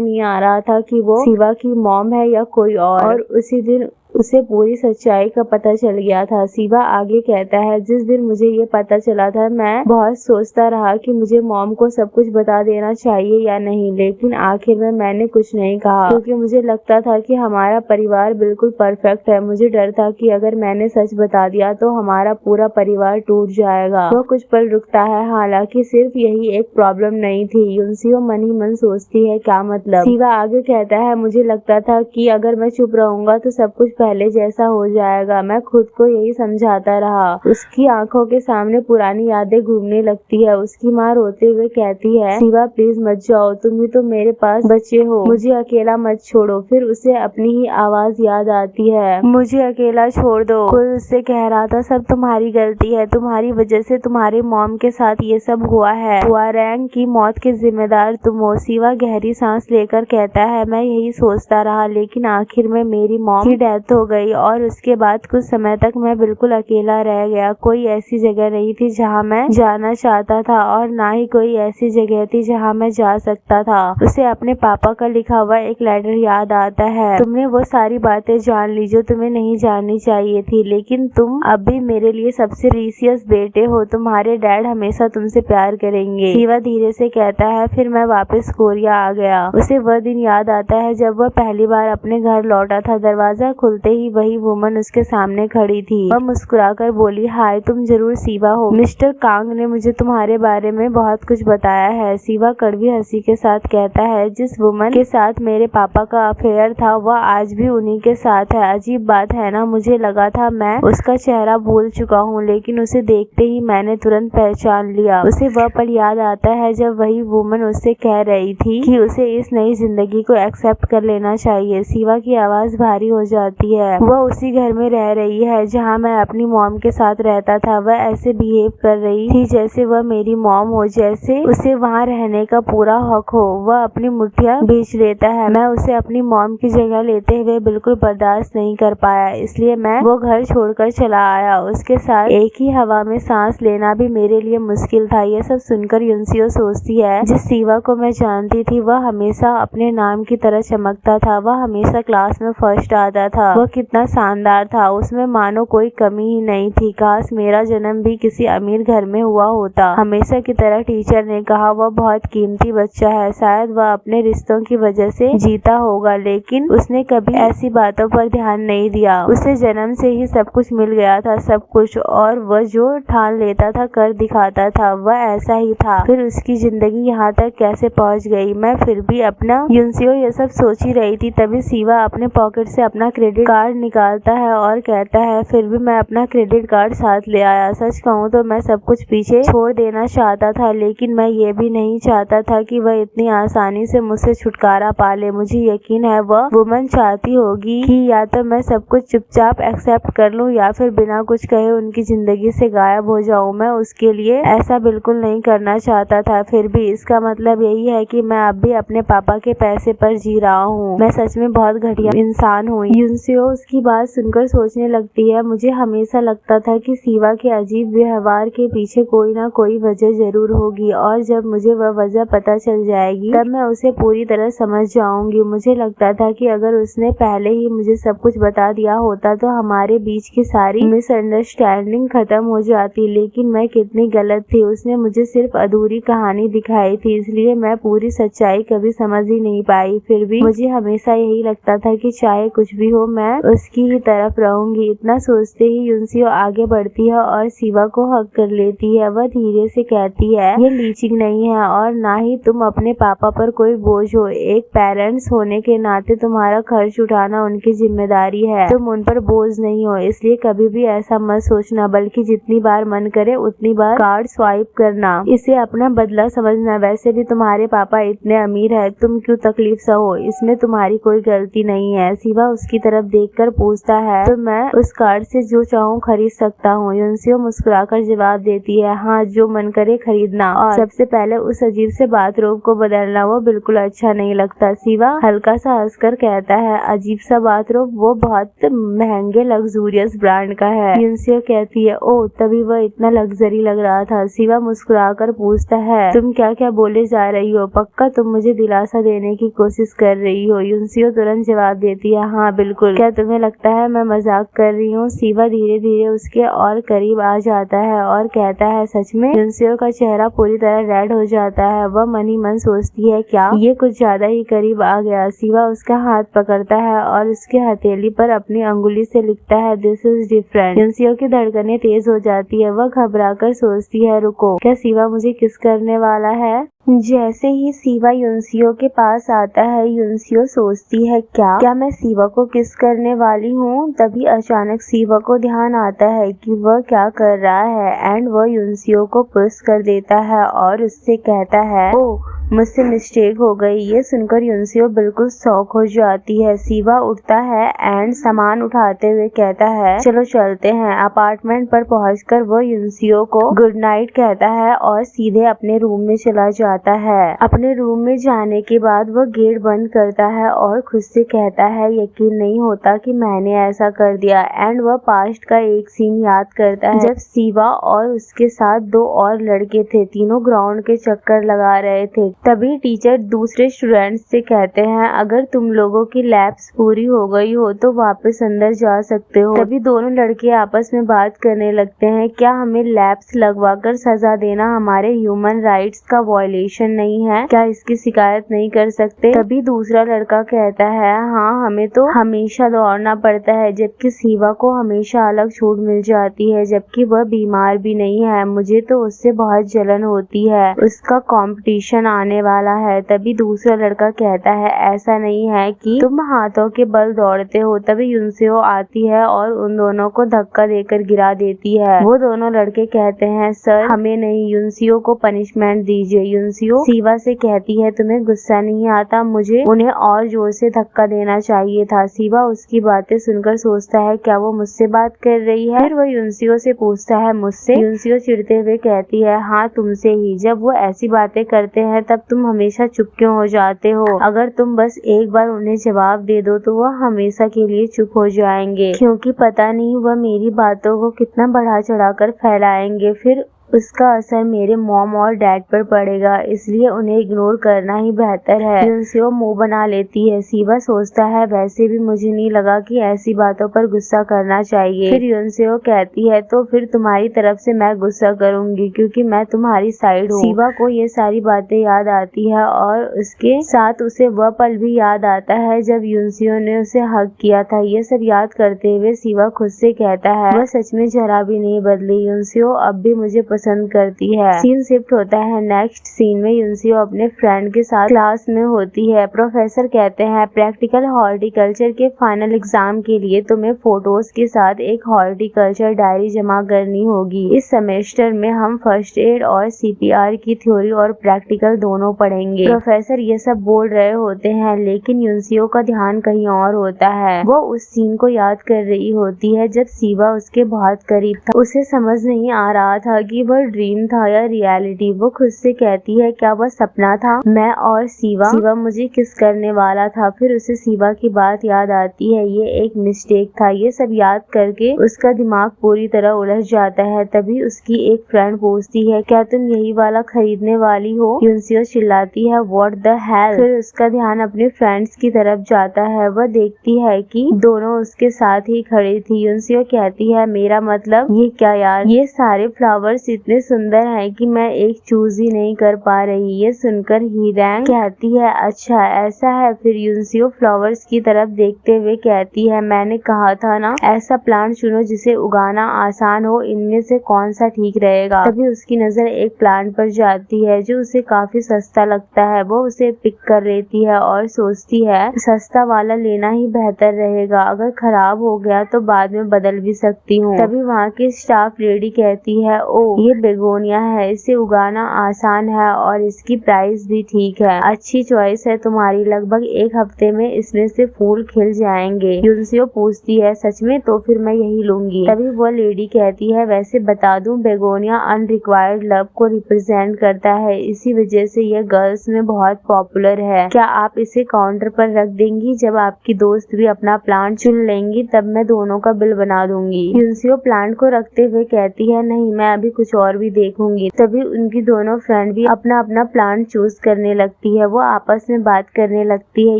Speaker 1: नहीं आ रहा था कि वो शिवा की मॉम है या कोई और उसी दिन उसे पूरी सच्चाई का पता चल गया था। शिवा आगे कहता है जिस दिन मुझे ये पता चला था मैं बहुत सोचता रहा कि मुझे मॉम को सब कुछ बता देना चाहिए या नहीं, लेकिन आखिर में मैंने कुछ नहीं कहा क्योंकि मुझे लगता था कि हमारा परिवार बिल्कुल परफेक्ट है। मुझे डर था कि अगर मैंने सच बता दिया तो हमारा पूरा परिवार टूट जाएगा। वो कुछ पल रुकता है, हालांकि सिर्फ यही एक प्रॉब्लम नहीं थी। युनसियो मन ही मन सोचती है क्या मतलब? शिवा आगे कहता है मुझे लगता था कि अगर मैं चुप रहूंगा तो सब कुछ पहले जैसा हो जाएगा। मैं खुद को यही समझाता रहा। उसकी आंखों के सामने पुरानी यादें घूमने लगती है। उसकी माँ रोते हुए कहती है शिवा प्लीज मत जाओ, तुम ही तो मेरे पास बच्चे हो, मुझे अकेला मत छोड़ो। फिर उसे अपनी ही आवाज याद आती है, मुझे अकेला छोड़ दो। कोई उससे कह रहा था सब तुम्हारी गलती है, तुम्हारी वजह से तुम्हारे मॉम के साथ ये सब हुआ है, हुआरैंग की मौत के जिम्मेदार तुम हो। शिवा गहरी सांस लेकर कहता है मैं यही सोचता रहा, लेकिन आखिर में मेरी मॉम की डेथ हो गई और उसके बाद कुछ समय तक मैं बिल्कुल अकेला रह गया। कोई ऐसी जगह नहीं थी जहाँ मैं जाना चाहता था और ना ही कोई ऐसी जगह थी जहाँ मैं जा सकता था। उसे अपने पापा का लिखा हुआ एक लेटर याद आता है, तुमने वो सारी बातें जान ली जो तुम्हें नहीं जाननी चाहिए थी, लेकिन तुम अब भी मेरे लिए सबसे प्रीशियस बेटे हो। तुम्हारे डैड हमेशा तुमसे प्यार करेंगे। शिवा धीरे से कहता है फिर मैं वापस कोरिया आ गया। उसे वह दिन याद आता है जब वह पहली बार अपने घर लौटा था। दरवाजा खुलते ही वही वुमन उसके सामने खड़ी थी। वह मुस्कुराकर बोली हाय, तुम जरूर शिवा हो। मिस्टर कांग ने मुझे तुम्हारे बारे में बहुत कुछ बताया है। शिवा कड़वी हंसी के साथ कहता है जिस वुमन के साथ मेरे पापा का अफेयर था वह आज भी उन्हीं के साथ है। अजीब बात है ना, मुझे लगा था मैं उसका चेहरा भूल चुका हूँ, लेकिन उसे देखते ही मैंने तुरंत पहचान लिया। उसे वह पल याद आता है जब वही वुमन उससे कह रही थी कि उसे इस नई जिंदगी को एक्सेप्ट कर लेना चाहिए। शिवा की आवाज भारी हो जाती रही है। वह उसी घर में रह रही है जहाँ मैं अपनी मॉम के साथ रहता था। वह ऐसे बिहेव कर रही थी जैसे वह मेरी मॉम हो, जैसे उसे वहाँ रहने का पूरा हक हो। वह अपनी मुठ्ठियाँ बेच लेता है। मैं उसे अपनी मॉम की जगह लेते हुए बिल्कुल बर्दाश्त नहीं कर पाया, इसलिए मैं वो घर छोड़कर चला आया। उसके साथ एक ही हवा में सांस लेना भी मेरे लिए मुश्किल था। ये सब सुनकर युनसियो सोचती है, जिस सिवा को मैं जानती थी वह हमेशा अपने नाम की तरह चमकता था। वह हमेशा क्लास में फर्स्ट आता था। वह कितना शानदार था, उसमें मानो कोई कमी ही नहीं थी। काश मेरा जन्म भी किसी अमीर घर में हुआ होता। हमेशा की तरह टीचर ने कहा वह बहुत कीमती बच्चा है, शायद वह अपने रिश्तों की वजह से जीता होगा, लेकिन उसने कभी ऐसी बातों पर ध्यान नहीं दिया। उसे जन्म से ही सब कुछ मिल गया था, सब कुछ, और वह जो ठान लेता था कर दिखाता था। वह ऐसा ही था। फिर उसकी जिंदगी यहाँ तक कैसे पहुँच गई। मैं फिर भी अपना युनसियो ये सब सोच ही रही थी, तभी सिवा अपने पॉकेट से अपना क्रेडिट कार्ड निकालता है और कहता है फिर भी मैं अपना क्रेडिट कार्ड साथ ले आया। सच कहूँ तो मैं सब कुछ पीछे छोड़ देना चाहता था, लेकिन मैं ये भी नहीं चाहता था कि वह इतनी आसानी से मुझसे छुटकारा पा ले। मुझे यकीन है वह वुमन चाहती होगी कि या तो मैं सब कुछ चुपचाप एक्सेप्ट कर लूं या फिर बिना कुछ कहे उनकी जिंदगी से गायब हो जाऊं। मैं उसके लिए ऐसा बिल्कुल नहीं करना चाहता था। फिर भी इसका मतलब यही है कि मैं अब भी अपने पापा के पैसे पर जी रहा हूँ। मैं सच में बहुत घटिया इंसान हूँ। युनसियो उसकी बात सुनकर सोचने लगती है, मुझे हमेशा लगता था कि सिवा के अजीब व्यवहार के पीछे कोई ना कोई वजह जरूर होगी, और जब मुझे वह वजह पता चल जाएगी तब मैं उसे पूरी तरह समझ जाऊंगी। मुझे लगता था कि अगर उसने पहले ही मुझे सब कुछ बता दिया होता तो हमारे बीच की सारी मिसअंडरस्टैंडिंग खत्म हो जाती, लेकिन मैं कितनी गलत थी। उसने मुझे सिर्फ अधूरी कहानी दिखाई थी, इसलिए मैं पूरी सच्चाई कभी समझ ही नहीं पाई। फिर भी मुझे हमेशा यही लगता था कि चाहे कुछ भी हो मैं उसकी ही तरफ रहूंगी। इतना सोचते ही युनसियो आगे बढ़ती है और सिवा को हक कर लेती है। वह धीरे से कहती है ये लीचिंग नहीं है और ना ही तुम अपने पापा पर कोई बोझ हो। एक पेरेंट्स होने के नाते तुम्हारा खर्च उठाना उनकी जिम्मेदारी है, तुम उन पर बोझ नहीं हो। इसलिए कभी भी ऐसा मत सोचना, बल्कि जितनी बार मन करे उतनी बार कार्ड स्वाइप करना, इसे अपना बदला समझना। वैसे भी तुम्हारे पापा इतने अमीर है, तुम क्यों तकलीफ सहो, इसमें तुम्हारी कोई गलती नहीं है। सिवा उसकी तरफ देखकर पूछता है तो मैं उस कार्ड से जो चाहूँ खरीद सकता हूँ। युनसियो मुस्कुराकर जवाब देती है हाँ, जो मन करे खरीदना, और सबसे पहले उस अजीब से बाथरूम को बदलना, वो बिल्कुल अच्छा नहीं लगता। सिवा हल्का सा हंसकर कहता है अजीब सा बाथरूम, वो बहुत महंगे लग्जूरियस ब्रांड का है। युनसियो कहती है ओह, तभी वह इतना लग्जरी लग रहा था। सिवा मुस्कुराकर पूछता है तुम क्या क्या बोले जा रही हो, पक्का तुम मुझे दिलासा देने की कोशिश कर रही हो। युनसियो तुरंत जवाब देती है हाँ बिल्कुल, क्या तुम्हें लगता है मैं मजाक कर रही हूँ। सिवा धीरे धीरे उसके और करीब आ जाता है और कहता है सच में। युनसियो का चेहरा पूरी तरह रेड हो जाता है। वह मन ही मन सोचती है क्या ये कुछ ज्यादा ही करीब आ गया। सिवा उसका हाथ पकड़ता है और उसके हथेली पर अपनी अंगुली से लिखता है दिस इज डिफरेंट। युनसियो की धड़कनें तेज हो जाती है। वह घबराकर सोचती है रुको, क्या सिवा मुझे किस करने वाला है। जैसे ही सिवा युनसियो के पास आता है, युनसियो सोचती है क्या मैं सिवा को किस करने वाली हूँ। तभी अचानक सिवा को ध्यान आता है कि वह क्या कर रहा है, एंड वह युनसियो को पुश कर देता है और उससे कहता है ओह मुझसे मिस्टेक हो गई। ये सुनकर युनसियो बिल्कुल शॉक हो जाती है। सिवा उठता है एंड सामान उठाते हुए कहता है चलो चलते हैं। अपार्टमेंट पर पहुंचकर वो युनसियो को गुड नाइट कहता है और सीधे अपने रूम में चला जाता है। अपने रूम में जाने के बाद वो गेट बंद करता है और खुद से कहता है यकीन नहीं होता कि मैंने ऐसा कर दिया। एंड वह पास्ट का एक सीन याद करता है जब सिवा और उसके साथ दो और लड़के थे, तीनों ग्राउंड के चक्कर लगा रहे थे। तभी टीचर दूसरे स्टूडेंट्स से कहते हैं अगर तुम लोगों की लैब्स पूरी हो गई हो तो वापस अंदर जा सकते हो। तभी दोनों लड़के आपस में बात करने लगते हैं क्या हमें लैब्स लगवाकर सजा देना हमारे ह्यूमन राइट्स का वायलेशन नहीं है, क्या इसकी शिकायत नहीं कर सकते। तभी दूसरा लड़का कहता है हाँ हमें तो हमेशा दौड़ना पड़ता है, जबकि सिवा को हमेशा अलग छूट मिल जाती है, जबकि वह बीमार भी नहीं है। मुझे तो उससे बहुत जलन होती है। उसका कंपटीशन आने वाला है। तभी दूसरा लड़का कहता है ऐसा नहीं है कि तुम हाथों के बल दौड़ते हो। तभी युनसियो आती है और उन दोनों को धक्का देकर गिरा देती है। वो दोनों लड़के कहते हैं सर हमें नहीं, युनसियो को पनिशमेंट दीजिए। युनसियो सीवा से कहती है तुम्हें गुस्सा नहीं आता, मुझे उन्हें और जोर से धक्का देना चाहिए था। सीवा उसकी बातें सुनकर सोचता है क्या वो मुझसे बात कर रही है। फिर वो युनसियो से पूछता है मुझसे। युनसियो चिढ़ते हुए कहती है हाँ तुमसे ही। जब वो ऐसी बातें करते हैं तब तुम हमेशा चुप क्यों हो जाते हो? अगर तुम बस एक बार उन्हें जवाब दे दो तो वो हमेशा के लिए चुप हो जाएंगे, क्योंकि पता नहीं वह मेरी बातों को कितना बढ़ा चढ़ाकर फैलाएंगे। फिर उसका असर मेरे मॉम और डैड पर पड़ेगा, इसलिए उन्हें इग्नोर करना ही बेहतर है। युनसियो मुंह बना लेती है। सीवा सोचता है वैसे भी मुझे नहीं लगा कि ऐसी बातों पर गुस्सा करना चाहिए। फिर युनसियो कहती है तो फिर तुम्हारी तरफ से मैं गुस्सा करूंगी क्योंकि मैं तुम्हारी साइड हूँ। सीवा को ये सारी बातें याद आती है और उसके साथ उसे वह पल भी याद आता है जब युनसियो ने उसे हक किया था। ये सब याद करते हुए सीवा खुद से कहता है वह सच में जरा भी नहीं बदली, युनसियो अब भी मुझे पसंद करती है। सीन शिफ्ट होता है नेक्स्ट सीन में। युनसियो अपने फ्रेंड के साथ क्लास में होती है। प्रोफेसर कहते हैं प्रैक्टिकल हॉर्टिकल्चर के फाइनल एग्जाम के लिए तुम्हें फोटोज के साथ एक हॉर्टिकल्चर डायरी जमा करनी होगी। इस सेमेस्टर में हम फर्स्ट एड और CPR की थ्योरी और प्रैक्टिकल दोनों पढ़ेंगे। प्रोफेसर ये सब बोल रहे होते हैं लेकिन युनसियो का ध्यान कहीं और होता है। वो उस सीन को याद कर रही होती है जब सीवा उसके बहुत करीब था। उसे समझ नहीं आ रहा था कि वह ड्रीम था या रियलिटी। वो खुद से कहती है क्या वह सपना था? मैं और सीवा मुझे किस करने वाला था। फिर उसे सीवा की बात याद आती है, ये एक मिस्टेक था। ये सब याद करके उसका दिमाग पूरी तरह उलझ जाता है। तभी उसकी एक फ्रेंड पूछती है क्या तुम यही वाला खरीदने वाली हो? युनसियो चिल्लाती है व्हाट द हेल। फिर उसका ध्यान अपने फ्रेंड्स की तरफ जाता है। वह देखती है कि दोनों उसके साथ ही खड़ी थी। युनसियो कहती है मेरा मतलब ये क्या यार, ये सारे फ्लावर्स इतने सुंदर है कि मैं एक चूज ही नहीं कर पा रही। ये सुनकर हीरैंग कहती है अच्छा ऐसा है। फिर युनसियो फ्लावर्स की तरफ देखते हुए कहती है मैंने कहा था ना, ऐसा प्लांट चुनो जिसे उगाना आसान हो, इनमें से कौन सा ठीक रहेगा। तभी उसकी नजर एक प्लांट पर जाती है जो उसे काफी सस्ता लगता है। वो उसे पिक कर लेती है और सोचती है सस्ता वाला लेना ही बेहतर रहेगा, अगर खराब हो गया तो बाद में बदल भी सकती हूँ। तभी वहाँ की स्टाफ लेडी कहती है ओ ये बेगोनिया है, इसे उगाना आसान है और इसकी प्राइस भी ठीक है। अच्छी चॉइस है तुम्हारी, लगभग एक हफ्ते में इसमें से फूल खिल जाएंगे। युनसियो पूछती है सच में? तो फिर मैं यही लूंगी। तभी वो लेडी कहती है वैसे बता दूं बेगोनिया अनरिक्वायर्ड लव को रिप्रेजेंट करता है, इसी वजह से यह गर्ल्स में बहुत पॉपुलर है। क्या आप इसे काउंटर पर रख देंगी? जब आपकी दोस्त भी अपना प्लांट चुन लेंगी तब मैं दोनों का बिल बना दूंगी। युनसियो प्लांट को रखते हुए कहती है नहीं मैं अभी कुछ और भी देखूंगी। तभी उनकी दोनों फ्रेंड भी अपना अपना प्लांट चूज करने लगती है। वो आपस में बात करने लगती है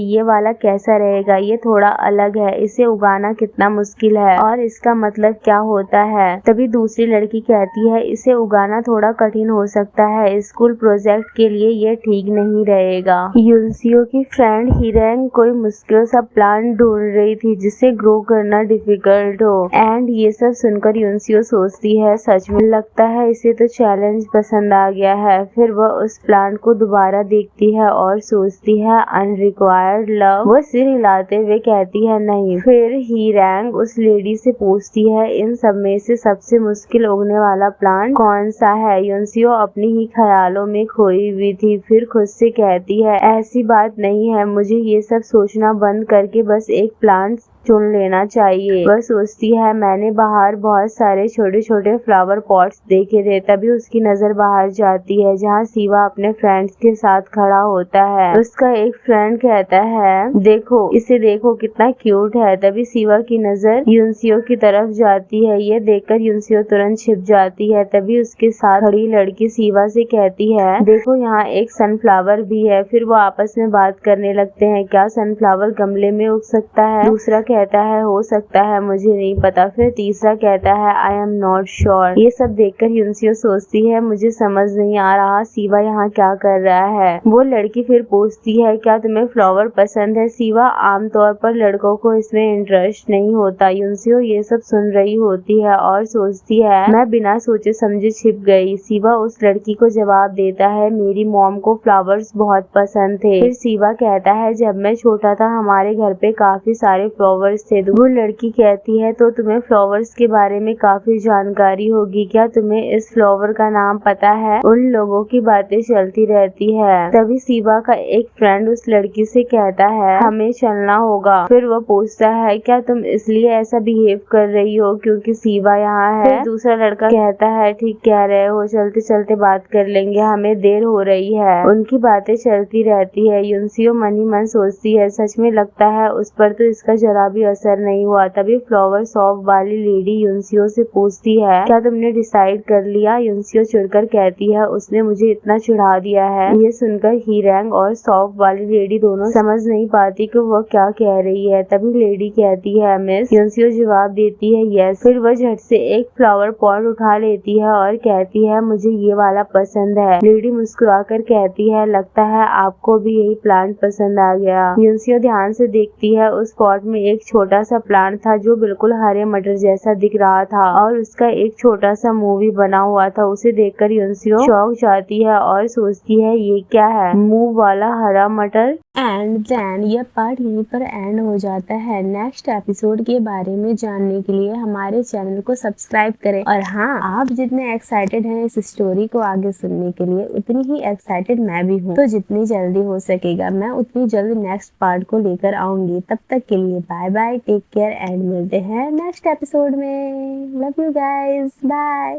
Speaker 1: ये वाला कैसा रहेगा, ये थोड़ा अलग है, इसे उगाना कितना मुश्किल है और इसका मतलब क्या होता है। तभी दूसरी लड़की कहती है इसे उगाना थोड़ा कठिन हो सकता है, स्कूल प्रोजेक्ट के लिए ये ठीक नहीं रहेगा। युनसियो की फ्रेंड हीरैंग कोई मुश्किल सा प्लांट ढूंढ रही थी जिसे ग्रो करना डिफिकल्ट हो। एंड ये सब सुनकर युनसियो सोचती है सच में लगता है इसे तो चैलेंज पसंद आ गया है। फिर वह उस प्लांट को दोबारा देखती है और सोचती है अनरिक्वायर्ड लव। वो सिर हिलाते हुए कहती है नहीं। फिर हीरैंग उस लेडी से पूछती है इन सब में से सबसे मुश्किल उगने वाला प्लांट कौन सा है। युनसियो अपनी ही ख्यालों में खोई हुई थी। फिर खुद से कहती है ऐसी बात नहीं है, मुझे ये सब सोचना बंद करके बस एक प्लांट चुन लेना चाहिए। वह सोचती है मैंने बाहर बहुत सारे छोटे छोटे फ्लावर पॉट्स देखे थे। तभी उसकी नजर बाहर जाती है जहाँ सीवा अपने फ्रेंड्स के साथ खड़ा होता है। उसका एक फ्रेंड कहता है देखो इसे देखो कितना क्यूट है। तभी सीवा की नजर युनसियो की तरफ जाती है। ये देखकर युनसियो तुरंत छिप जाती है। तभी उसके साथ खड़ी लड़की सीवा से कहती है देखो यहाँ एक सनफ्लावर भी है। फिर वो आपस में बात करने लगते हैं क्या सनफ्लावर गमले में उग सकता है? दूसरा कहता है हो सकता है, मुझे नहीं पता। फिर तीसरा कहता है आई एम नॉट श्योर। ये सब देखकर युनसियो सोचती है मुझे समझ नहीं आ रहा सीवा यहाँ क्या कर रहा है। वो लड़की फिर पूछती है क्या तुम्हें फ्लावर पसंद है सीवा? आमतौर पर लड़कों को इसमें इंटरेस्ट नहीं होता। युनसियो ये सब सुन रही होती है और सोचती है मैं बिना सोचे समझे छिप गई। सीवा उस लड़की को जवाब देता है मेरी मॉम को फ्लावर्स बहुत पसंद थे। फिर सीवा कहता है जब मैं छोटा था हमारे घर पे काफी सारे फ्लावर्स थे। वो लड़की कहती है तो तुम्हें फ्लावर्स के बारे में काफी जानकारी होगी, क्या तुम्हें इस फ्लावर का नाम पता है? उन लोगों की बातें चलती रहती है। तभी सीवा का एक फ्रेंड उस लड़की से कहता है हमें चलना होगा। फिर वो पूछता है क्या तुम इसलिए ऐसा बिहेव कर रही हो क्योंकि सीवा यहाँ है? फिर दूसरा लड़का कहता है ठीक कह रहे हो, चलते चलते बात कर लेंगे, हमें देर हो रही है। उनकी बातें चलती रहती है। युनसियो मन ही मन सोचती है सच में लगता है उस पर तो इसका जरा भी असर नहीं हुआ। तभी फ्लावर शॉप वाली लेडी युनसियो से पूछती है क्या तुमने डिसाइड कर लिया? युनसियो चिढ़कर कहती है उसने मुझे इतना चिढ़ा दिया है। ये सुनकर हीरेंग और शॉप वाली लेडी दोनों समझ नहीं पाती कि वो क्या कह रही है। तभी लेडी कहती है मिस। युनसियो जवाब देती है यस। फिर वह झट से एक फ्लावर पॉट उठा लेती है और कहती है मुझे ये वाला पसंद है। लेडी मुस्कुराकर कहती है लगता है आपको भी यही प्लांट पसंद आ गया। युनसियो ध्यान से देखती है उस पॉट में एक छोटा सा प्लांट था जो बिल्कुल हरे मटर जैसा दिख रहा था और उसका एक छोटा सा मुंह भी बना हुआ था। उसे देखकर युनसियो चौंक जाती है और सोचती है ये क्या है, मुंह वाला हरा मटर। एंड देन यह पार्ट यहीं पर एंड हो जाता है। नेक्स्ट एपिसोड के बारे में जानने के लिए हमारे चैनल को सब्सक्राइब करें। और हाँ, आप जितने एक्साइटेड हैं इस स्टोरी को आगे सुनने के लिए उतनी ही एक्साइटेड मैं भी हूँ। तो जितनी जल्दी हो सकेगा मैं उतनी जल्दी नेक्स्ट पार्ट को लेकर आऊंगी। तब तक के लिए bye bye, take care and मिलते हैं नेक्स्ट एपिसोड में। Love you guys, bye.